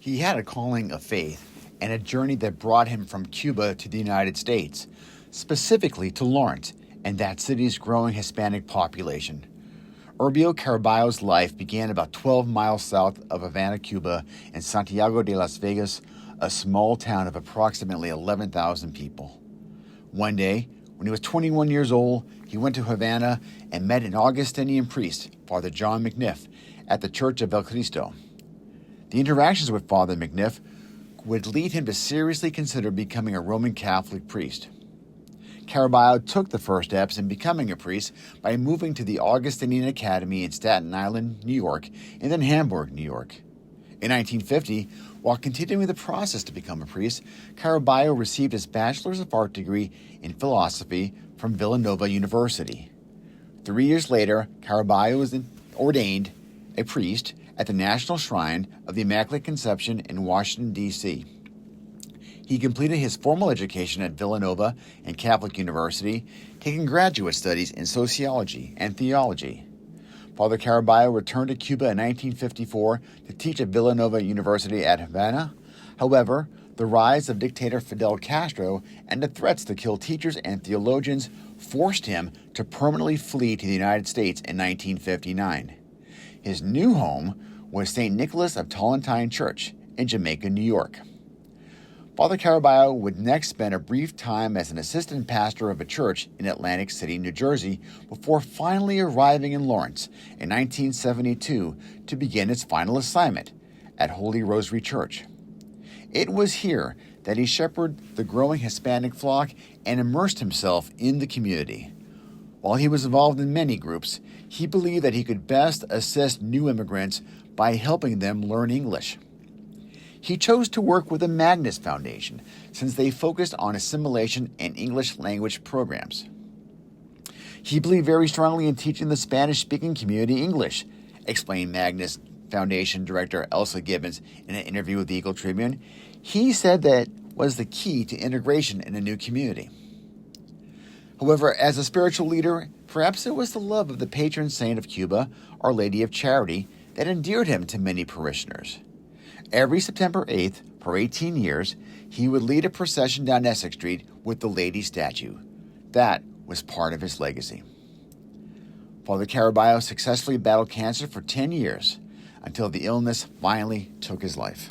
He had a calling of faith and a journey that brought him from Cuba to the United States, specifically to Lawrence and that city's growing Hispanic population. Erbio Caraballo's life began about 12 miles south of Havana, Cuba, in Santiago de Las Vegas, a small town of approximately 11,000 people. One day, when he was 21 years old, he went to Havana and met an Augustinian priest, Father John McNiff, at the Church of El Cristo. The interactions with Father McNiff would lead him to seriously consider becoming a Roman Catholic priest. Caraballo took the first steps in becoming a priest by moving to the Augustinian Academy in Staten Island, New York, and then Hamburg, New York. In 1950, while continuing the process to become a priest, Caraballo received his Bachelor's of Art degree in philosophy from Villanova University. 3 years later, Caraballo was ordained a priest at the National Shrine of the Immaculate Conception in Washington, D.C. He completed his formal education at Villanova and Catholic University, taking graduate studies in sociology and theology. Father Caraballo returned to Cuba in 1954 to teach at Villanova University at Havana. However, the rise of dictator Fidel Castro and the threats to kill teachers and theologians forced him to permanently flee to the United States in 1959. His new home was St. Nicholas of Tolentine Church in Jamaica, New York. Father Caraballo would next spend a brief time as an assistant pastor of a church in Atlantic City, New Jersey, before finally arriving in Lawrence in 1972 to begin his final assignment at Holy Rosary Church. It was here that he shepherded the growing Hispanic flock and immersed himself in the community. While he was involved in many groups, he believed that he could best assist new immigrants by helping them learn English. He chose to work with the Magnus Foundation since they focused on assimilation and English language programs. He believed very strongly in teaching the Spanish-speaking community English, explained Magnus Foundation Director Elsa Gibbons in an interview with the Eagle Tribune. He said that was the key to integration in a new community. However, as a spiritual leader, perhaps it was the love of the patron saint of Cuba, Our Lady of Charity, that endeared him to many parishioners. Every September 8th, for 18 years, he would lead a procession down Essex Street with the Lady statue. That was part of his legacy. Father Caraballo successfully battled cancer for 10 years until the illness finally took his life.